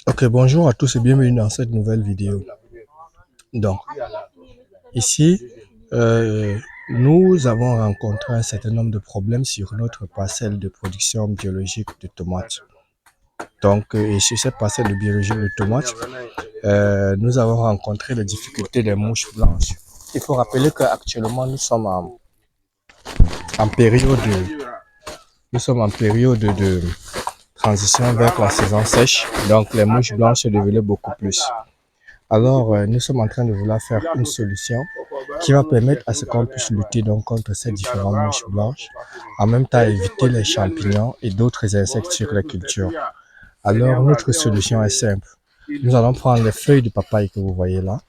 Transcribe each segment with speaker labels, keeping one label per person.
Speaker 1: Ok, bonjour à tous et bienvenue dans cette nouvelle vidéo. Donc, ici, euh, nous avons rencontré un certain nombre de problèmes sur notre parcelle de production biologique de tomates. Donc, et sur cette parcelle de biologique de tomates, nous avons rencontré les difficultés des mouches blanches. Il faut rappeler qu'actuellement, en période de, nous sommes en période de transition vers la saison sèche. Donc, les mouches blanches se développent beaucoup plus. Alors, nous sommes en train de vouloir faire une solution qui va permettre à ce qu'on puisse lutter donc contre ces différentes mouches blanches, en même temps éviter les champignons et d'autres insectes sur la culture. Alors, notre solution est simple. Nous allons prendre les feuilles de papaye que vous voyez là.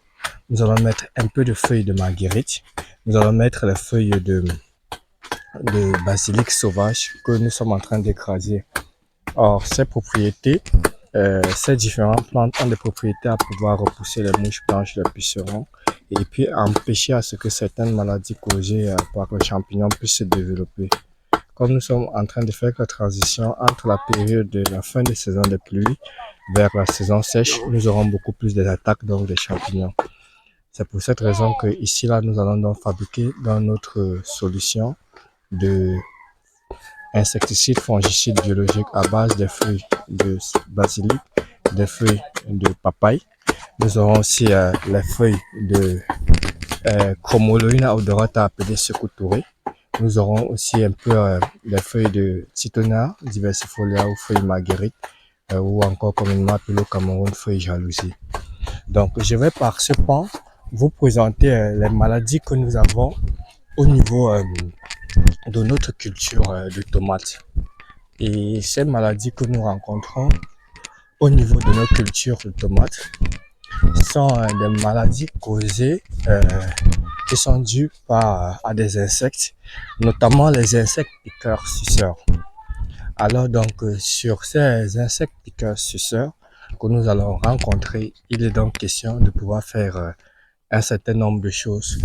Speaker 1: Nous allons mettre un peu de feuilles de marguerite. Nous allons mettre les feuilles de basilic sauvage que nous sommes en train d'écraser. Or, ces différentes plantes ont des propriétés à pouvoir repousser les mouches blanches, les pucerons, et puis empêcher à ce que certaines maladies causées par les champignons puissent se développer. Comme nous sommes en train de faire la transition entre la période de la fin de saison des pluies vers la saison sèche, nous aurons beaucoup plus d'attaques donc des champignons. C'est pour cette raison que ici là, nous allons donc fabriquer dans notre solution de insecticides fongicides biologiques à base des feuilles de basilic, des feuilles de papaye. Nous aurons aussi les feuilles de Chromoloina odorata appelée secoutourée. Nous aurons aussi un peu les feuilles de Titona diversifolia ou feuilles marguerite ou encore communément appelées au Cameroun feuilles jalousie. Donc je vais par ce pan vous présenter les maladies que nous avons au niveau de notre culture de tomates. Et ces maladies que nous rencontrons au niveau de nos cultures de tomates sont des maladies causées qui sont dues à des insectes, notamment les insectes piqueurs suceurs. Alors donc sur ces insectes piqueurs suceurs que nous allons rencontrer, il est donc question de pouvoir faire un certain nombre de choses.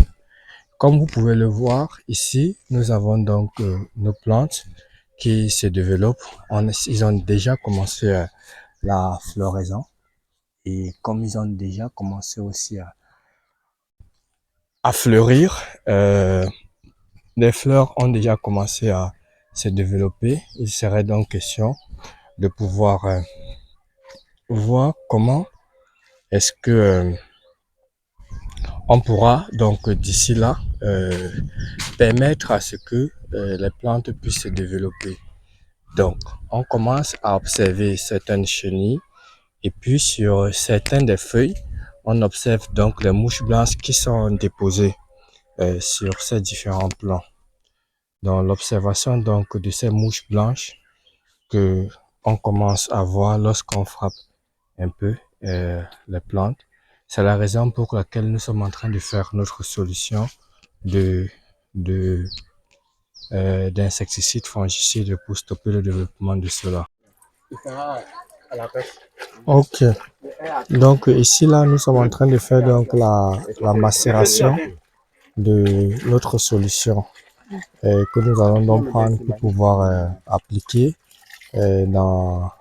Speaker 1: Comme vous pouvez le voir ici, nous avons donc nos plantes qui se développent. Ils ont déjà commencé la floraison. Et comme ils ont déjà commencé aussi à fleurir, les fleurs ont déjà commencé à se développer. Il serait donc question de pouvoir voir comment est-ce que on pourra donc d'ici là permettre à ce que les plantes puissent se développer. Donc, on commence à observer certaines chenilles et puis sur certaines des feuilles, on observe donc les mouches blanches qui sont déposées sur ces différents plans. Dans l'observation donc de ces mouches blanches que on commence à voir lorsqu'on frappe un peu les plantes, c'est la raison pour laquelle nous sommes en train de faire notre solution de de d'insecticides fongicides pour stopper le développement de cela. Ok. Donc ici là, nous sommes en train de faire donc la macération de notre solution que nous allons donc prendre pour pouvoir appliquer dans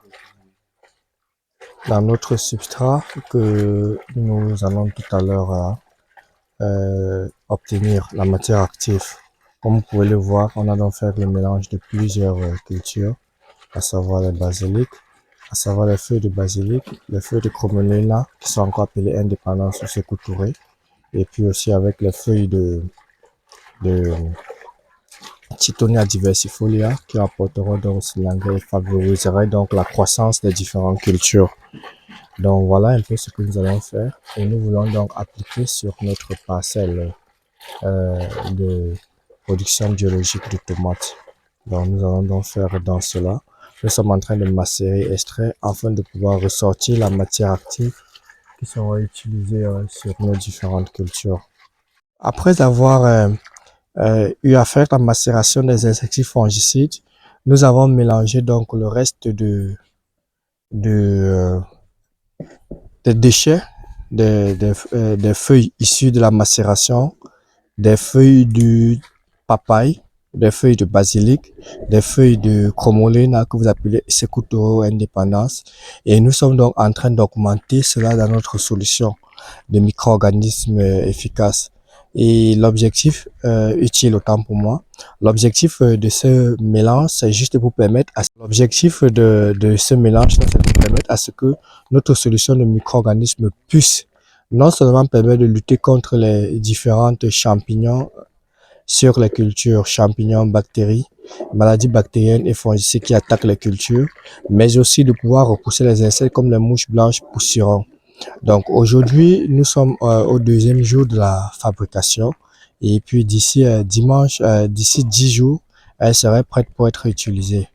Speaker 1: notre substrat que nous allons tout à l'heure obtenir la matière active. Comme vous pouvez le voir, on a donc fait le mélange de plusieurs cultures, à savoir les basilic, à savoir les feuilles de basilic, les feuilles de Chromolena, qui sont encore appelées indépendantes ou secoutourées, et puis aussi avec les feuilles de Titonia diversifolia, qui apporteront donc l'engrais et favoriseraient donc la croissance des différentes cultures. Donc voilà un peu ce que nous allons faire, et nous voulons donc appliquer sur notre parcelle de production biologique de tomates. Donc nous allons donc faire dans cela. Nous sommes en train de macérer, extraire afin de pouvoir ressortir la matière active qui sera utilisée sur nos différentes cultures. Après avoir eu à faire la macération des insecticides fongicides, nous avons mélangé donc le reste de des déchets, des feuilles issues de la macération, des feuilles du papaye, des feuilles de basilic, des feuilles de cromolena que vous appelez Secutoro indépendance. Et nous sommes donc en train d'augmenter cela dans notre solution de micro-organismes efficaces. Et l'objectif utile autant pour moi, l'objectif de ce mélange, c'est juste pour permettre à l'objectif de ce mélange, c'est pour permettre à ce que notre solution de micro-organismes puisse non seulement permettre de lutter contre les différentes champignons sur les cultures, champignons, bactéries, maladies bactériennes et fongicides qui attaquent les cultures, mais aussi de pouvoir repousser les insectes comme les mouches blanches pousseront. Donc aujourd'hui, nous sommes au deuxième jour de la fabrication et puis d'ici dimanche, d'ici 10 jours, elle serait prête pour être utilisée.